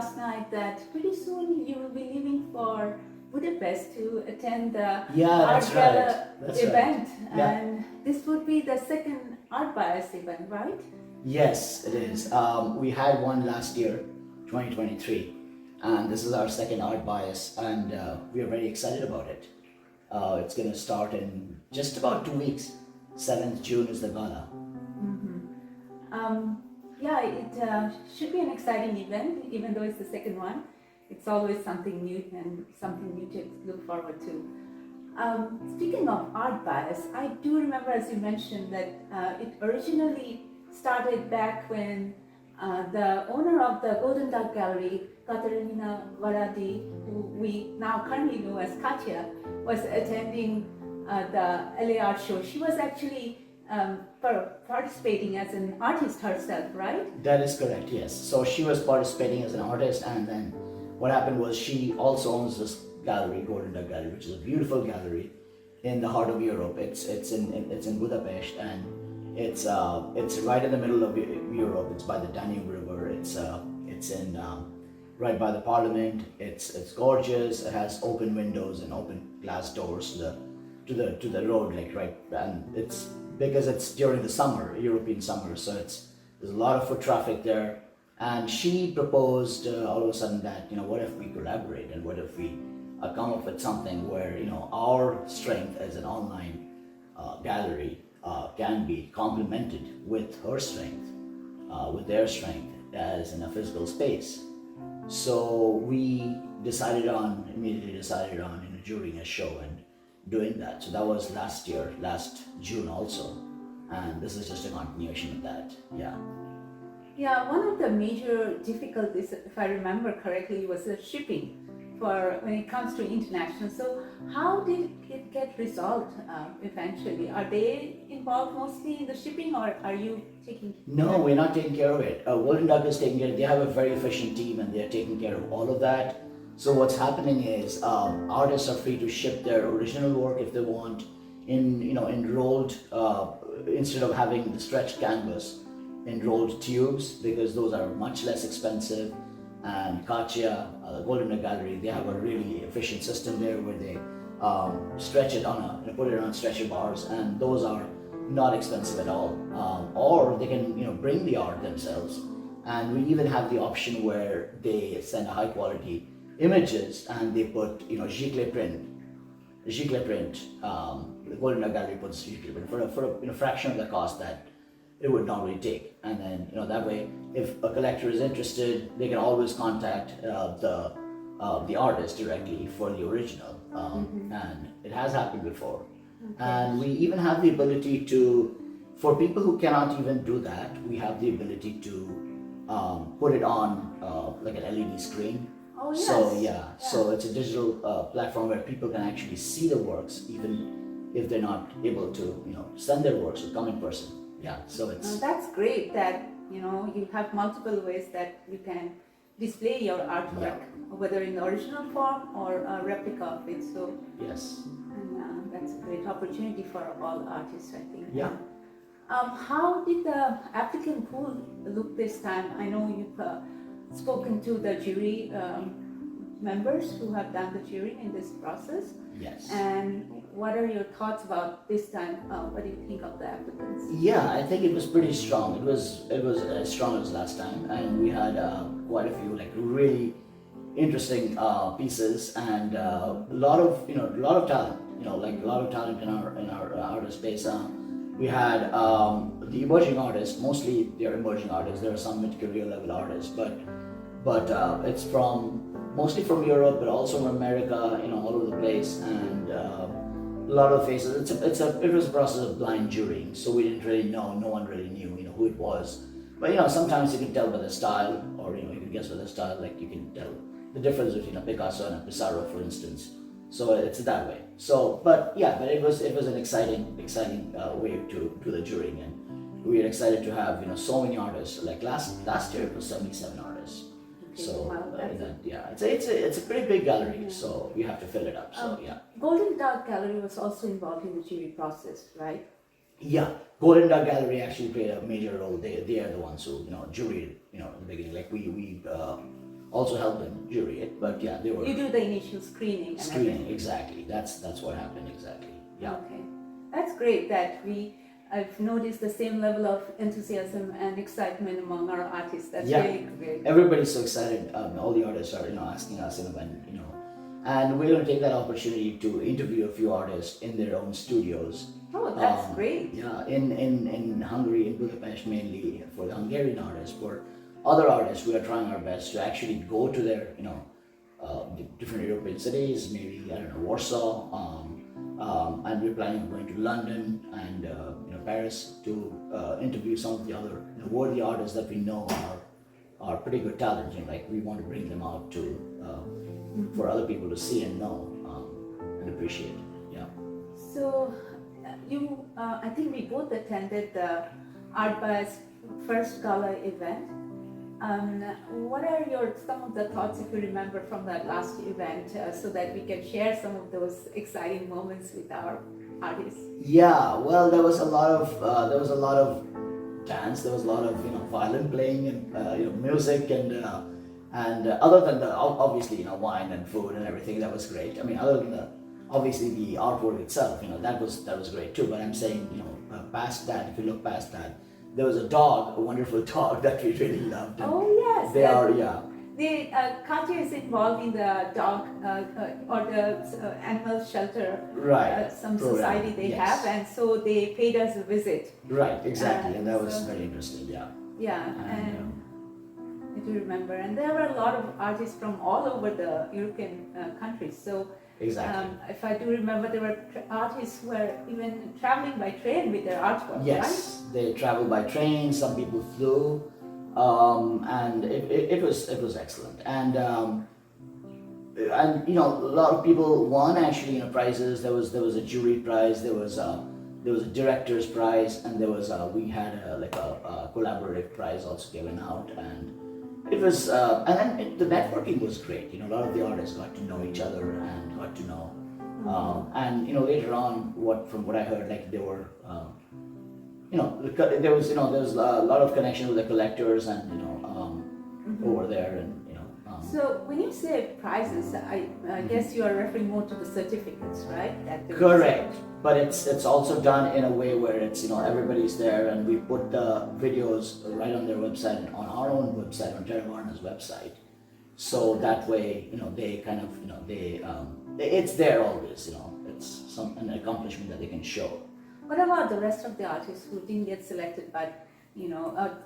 last night that pretty soon you will be leaving for Budapest to attend the Yeah, art that's gala right. That's right. event, Yeah. and this would be the second artBIAS event, right? Yes, it is. We had one last year, 2023, and this is our second artBIAS, and we are very excited about it. It's going to start in just about 2 weeks. 7th June is the gala. Yeah, it should be an exciting event, even though it's the second one. It's always something new and something new to look forward to. Speaking of artBIAS, I do remember, as you mentioned, that it originally started back when the owner of the Golden Duck Gallery, Katerina Varadi, who we now currently know as Katya, was attending the LA Art Show. She was actually participating as an artist herself, right? That is correct, yes. So she was participating as an artist, and then what happened was she also owns this gallery, Golden Duck Gallery, which is a beautiful gallery in the heart of Europe. It's in Budapest, and it's right in the middle of Europe. It's by the Danube River. It's in right by the Parliament. It's gorgeous. It has open windows and open glass doors to the road, like right, and it's because it's during the summer, European summer, so there's a lot of foot traffic there. And she proposed all of a sudden that, what if we collaborate, and what if we come up with something where, our strength as an online gallery can be complemented with her strength, with their strength as in a physical space. So we immediately decided on jurying a show and doing that. So that was last June also, and this is just a continuation of that. Yeah, one of the major difficulties, if I remember correctly, was the shipping for when it comes to international. So how did it get resolved eventually? Are they involved mostly in the shipping, or are you taking? No, we're not taking care of it. Golden Duck is taking care. They have a very efficient team, and they're taking care of all of that. So what's happening is artists are free to ship their original work if they want in rolled instead of having the stretched canvas, in rolled tubes, because those are much less expensive. And Katya, the Golden Duck Gallery, they have a really efficient system there where they stretch it put it on stretcher bars, and those are not expensive at all. Or they can bring the art themselves, and we even have the option where they send high quality images and they put giclée print. The Golden Duck Gallery puts giclée print for a fraction of the cost that it would normally take, and then that way, if a collector is interested, they can always contact the artist directly for the original, and it has happened before. Okay. And we even have the ability for people who cannot even do that, we have the ability to put it on like an LED screen. Oh, yes. So it's a digital platform where people can actually see the works, even if they're not able to send their works or come in person. So it's that's great that you have multiple ways that you can display your artwork, whether in the original form or a replica of it. So yes, and that's a great opportunity for all artists, I think. Yeah. How did the applicant pool look this time? I know you've spoken to the jury members who have done the jury in this process. Yes. And what are your thoughts about this time? What do you think of the applicants? Yeah, I think it was pretty strong. It was as strong as last time, and we had quite a few really interesting pieces, and a lot of talent. A lot of talent in our artist space. We had the emerging artists. Mostly they're emerging artists. There are some mid-career level artists, but it's mostly from Europe, but also from America. All over the place, and a lot of faces. It was a process of blind jurying, so we didn't really know. No one really knew who it was. But sometimes you can tell by the style, or you can guess by the style. Like you can tell the difference between a Picasso and a Pissarro, for instance. So it's that way. So, but it was an exciting way to do the jurying, and we are excited to have so many artists. Like last year it was 77 artists. So it's a pretty big gallery, so we have to fill it up. So Golden Duck Gallery was also involved in the jury process, right? Yeah, Golden Duck Gallery actually played a major role. They are the ones who juried in the beginning. Like we also help them jury it. But yeah, they were You do the initial screening and screening, everything. exactly. That's what happened exactly. Yeah. Okay, that's great that I've noticed the same level of enthusiasm and excitement among our artists. That's Yeah. really great. Everybody's so excited. All the artists are, asking us, and we're going to take that opportunity to interview a few artists in their own studios. Oh, that's great. Yeah, in Hungary, in Budapest mainly, for the Hungarian artists. For other artists, we are trying our best to actually go to their, different European cities, maybe, I don't know, Warsaw, and we're planning on going to London and, Paris to interview some of the other, worthy artists that we know are pretty good talent. Like we want to bring them out to, for other people to see and know and appreciate. Yeah. So, I think we both attended the artBIAS first gala event. What are some of the thoughts, if you remember, from that last event, so that we can share some of those exciting moments with our artists? Yeah. Well, there was a lot of dance. There was a lot of violin playing and music and other than the obviously wine and food and everything, that was great. I mean, other than obviously the artwork itself, that was great too. But I'm saying, past that, if you look past that, there was a wonderful dog that we really loved. Oh yes, they are, yeah. The culture is involved in the dog or the animal shelter, right? Some program. society they Yes. have, and so they paid us a visit. Right, exactly, and that was very interesting. Yeah. Yeah, and I do remember, and there were a lot of artists from all over the European countries. So. Exactly. If I do remember, there were artists who were even traveling by train with their artwork, yes, right? They traveled by train. Some people flew, and it was excellent. And a lot of people won actually prizes. There was a jury prize. There was a director's prize, and we had a collaborative prize also given out. And it was, and then the networking was great. A lot of the artists got to know each other and got to know. And later on, from what I heard, like they were, there was a lot of connection with the collectors and over there and So when you say prizes, I guess you are referring more to the certificates, right? Correct. But it's also done in a way where it's everybody's there, and we put the videos right on their website and on our own website, on TERAVARNA's website. So that way, they kind of it's there always. It's an accomplishment that they can show. What about the rest of the artists who didn't get selected, but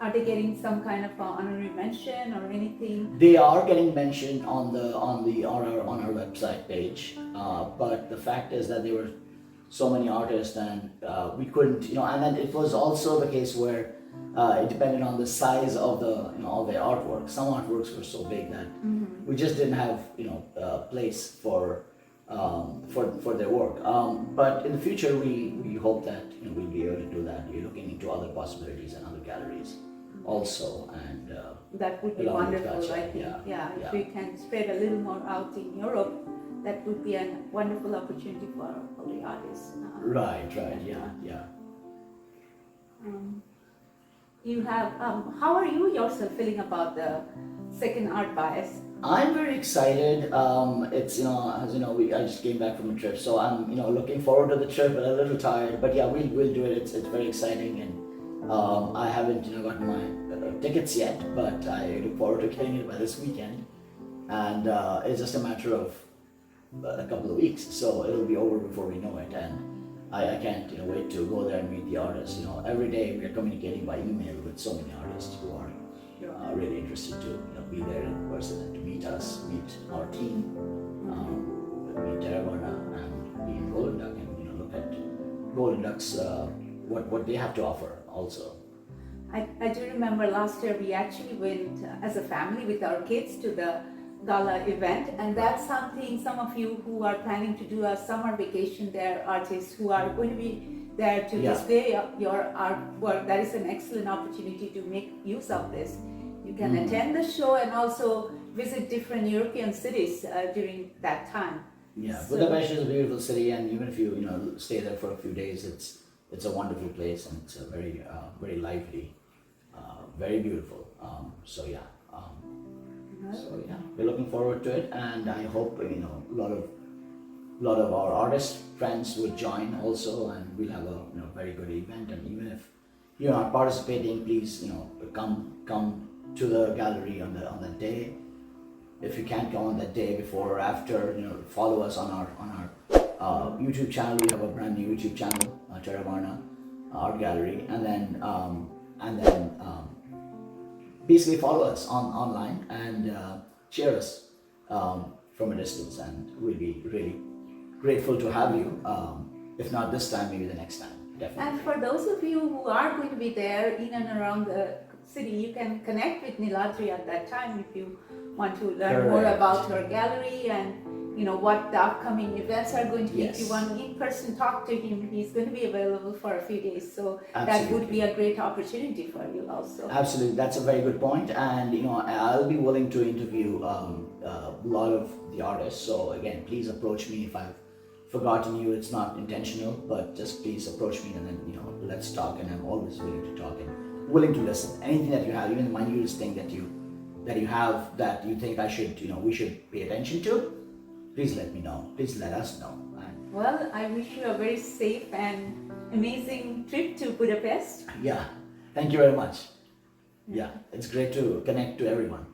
are they getting some kind of honorary mention or anything? They are getting mentioned on our website page, but the fact is that there were so many artists, and we couldn't, and then it was also the case where it depended on the size of of their artwork. Some artworks were so big that we just didn't have place for their work. But in the future, we hope that we'll be able to do that. We're looking into other possibilities and other galleries also, and that would be wonderful. I think, if we can spread a little more out in Europe, that would be a wonderful opportunity for the artists. Right, yeah. You have. How are you yourself feeling about the second artBIAS? I'm very excited. It's as I just came back from a trip, so I'm looking forward to the trip, but a little tired. But yeah, we'll do it. It's very exciting, and I haven't gotten my tickets yet, but I look forward to getting it by this weekend. And it's just a matter of a couple of weeks, so it'll be over before we know it. And I can't wait to go there and meet the artists. Every day we are communicating by email with so many artists who are really interested to be there in person and to meet us, meet our team, meet TERAVARNA, and be in Golden Duck, and look at Golden Duck's what they have to offer also. I do remember last year we actually went as a family with our kids to the gala event, and that's something some of you who are planning to do a summer vacation there, artists who are going to be there to display your artwork, that is an excellent opportunity to make use of this. You can attend the show and also visit different European cities during that time. Yeah, Budapest is a beautiful city, and even if you stay there for a few days, it's a wonderful place, and it's a very very lively, very beautiful. So yeah. we're looking forward to it, and I hope a lot of our artist friends will join also, and we'll have a very good event. And even if you're not participating, please come to the gallery on that day. If you can't come on that day, before or after, follow us on our YouTube channel. We have a brand new YouTube channel, TERAVARNA Art Gallery, and then basically follow us online and cheer us from a distance, and we'll be really grateful to have you. If not this time, maybe the next time, definitely. And for those of you who are going to be there in and around the city, you can connect with Niladri at that time if you want to learn more about her gallery and what the upcoming events are going to be. If you want to in-person talk to him, he's going to be available for a few days, so that would be a great opportunity for you also. Absolutely, that's a very good point. And I'll be willing to interview a lot of the artists. So again, please approach me if I've forgotten you. It's not intentional, but just please approach me, and then let's talk. And I'm always willing to talk and willing to listen. Anything that you have, even the minutest thing that you have that you think we should pay attention to, please let me know. Please let us know. Well, I wish you a very safe and amazing trip to Budapest. Yeah, thank you very much. Yeah, it's great to connect to everyone.